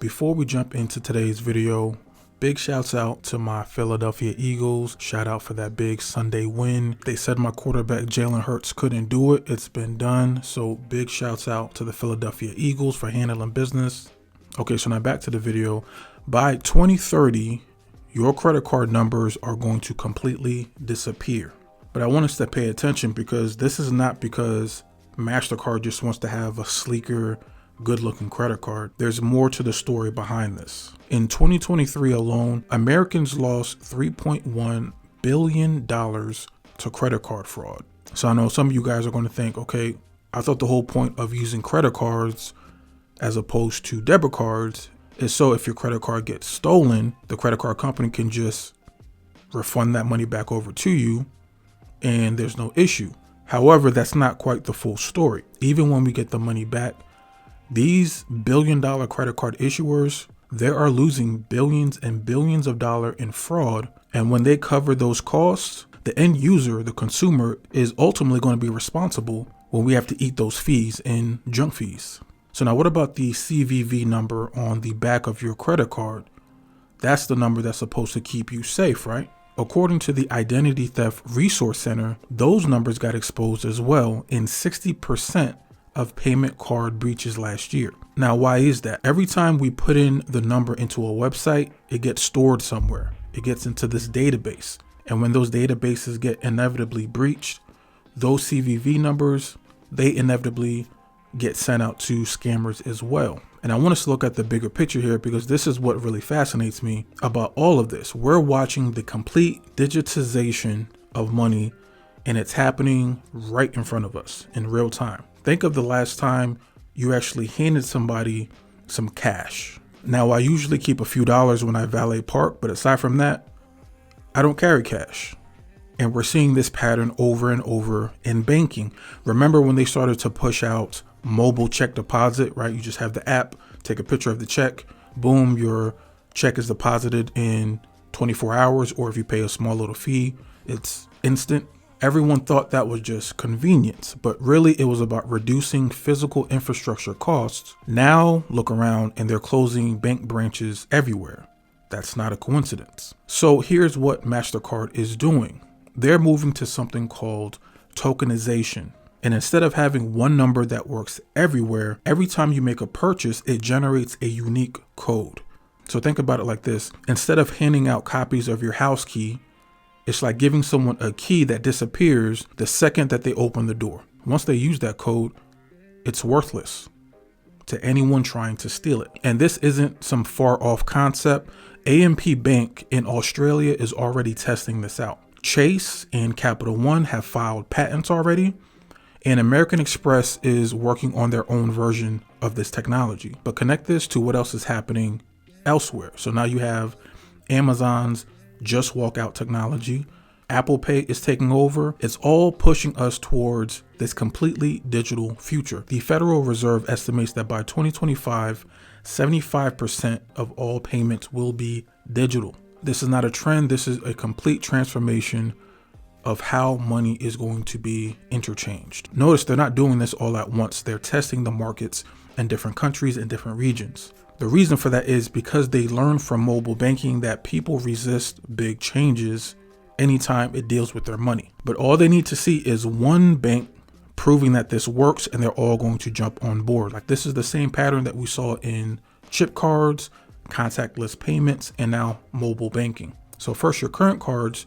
Before we jump into today's video, big shouts out to my Philadelphia Eagles. Shout out for that big Sunday win. They said my quarterback Jalen Hurts couldn't do it. It's been done. So big shouts out to the Philadelphia Eagles for handling business. Okay, so now back to the video. By 2030, your credit card numbers are going to completely disappear. But I want us to pay attention because this is not because MasterCard just wants to have a sleeker, good-looking credit card. There's more to the story behind this. In 2023 alone, Americans lost $3.1 billion to credit card fraud. So I know some of you guys are going to think, okay, I thought the whole point of using credit cards as opposed to debit cards is so if your credit card gets stolen, the credit card company can just refund that money back over to you and there's no issue. However, that's not quite the full story. Even when we get the money back, these billion-dollar credit card issuers, they are losing billions and billions of dollars in fraud. And when they cover those costs, the end user, the consumer, is ultimately going to be responsible when we have to eat those fees and junk fees. So now what about the CVV number on the back of your credit card? That's the number that's supposed to keep you safe, right? According to the Identity Theft Resource Center, those numbers got exposed as well in 60% of payment card breaches last year. Now, why is that? Every time we put in the number into a website, it gets stored somewhere. It gets into this database. And when those databases get inevitably breached, those CVV numbers, they inevitably get sent out to scammers as well. And I want us to look at the bigger picture here because this is what really fascinates me about all of this. We're watching the complete digitization of money, and it's happening right in front of us in real time. Think of the last time you actually handed somebody some cash. Now, I usually keep a few dollars when I valet park, but aside from that, I don't carry cash. And we're seeing this pattern over and over in banking. Remember when they started to push out mobile check deposit, right? You just have the app, take a picture of the check, boom, your check is deposited in 24 hours, or if you pay a small little fee, it's instant. Everyone thought that was just convenience, but really it was about reducing physical infrastructure costs. Now look around and they're closing bank branches everywhere. That's not a coincidence. So here's what MasterCard is doing. They're moving to something called tokenization. And instead of having one number that works everywhere, every time you make a purchase, it generates a unique code. So think about it like this. Instead of handing out copies of your house key, it's like giving someone a key that disappears the second that they open the door. Once they use that code, it's worthless to anyone trying to steal it. And this isn't some far off concept. AMP Bank in Australia is already testing this out. Chase and Capital One have filed patents already. And American Express is working on their own version of this technology. But connect this to what else is happening elsewhere. So now you have Amazon's just walk out technology. Apple Pay is taking over. It's all pushing us towards this completely digital future. The Federal Reserve estimates that by 2025, 75% of all payments will be digital. This is not a trend. This is a complete transformation of how money is going to be interchanged. Notice they're not doing this all at once. They're testing the markets in different countries and different regions. The reason for that is because they learned from mobile banking that people resist big changes anytime it deals with their money. But all they need to see is one bank proving that this works and they're all going to jump on board. Like this is the same pattern that we saw in chip cards, contactless payments, and now mobile banking. So first, your current cards,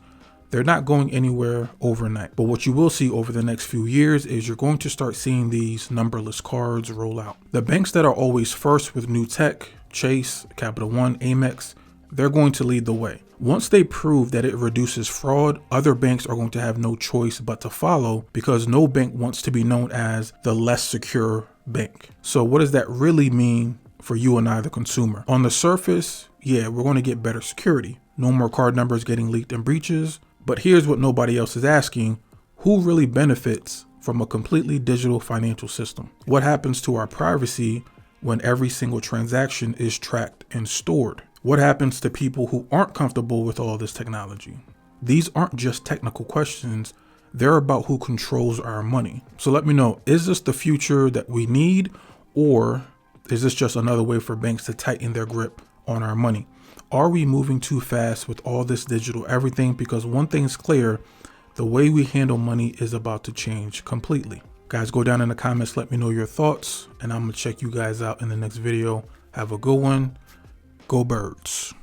they're not going anywhere overnight. But what you will see over the next few years is you're going to start seeing these numberless cards roll out. The banks that are always first with new tech, Chase, Capital One, Amex, they're going to lead the way. Once they prove that it reduces fraud, other banks are going to have no choice but to follow because no bank wants to be known as the less secure bank. So what does that really mean for you and I, the consumer? On the surface, yeah, we're going to get better security. No more card numbers getting leaked in breaches. But here's what nobody else is asking. Who really benefits from a completely digital financial system? What happens to our privacy when every single transaction is tracked and stored? What happens to people who aren't comfortable with all this technology? These aren't just technical questions. They're about who controls our money. So let me know, is this the future that we need, or Is this just another way for banks to tighten their grip on our money? Are we moving too fast with all this digital everything? Because one thing's clear, the way we handle money is about to change completely. Guys, go down in the comments, let me know your thoughts, and I'm gonna check you guys out in the next video. Have a good one. Go Birds.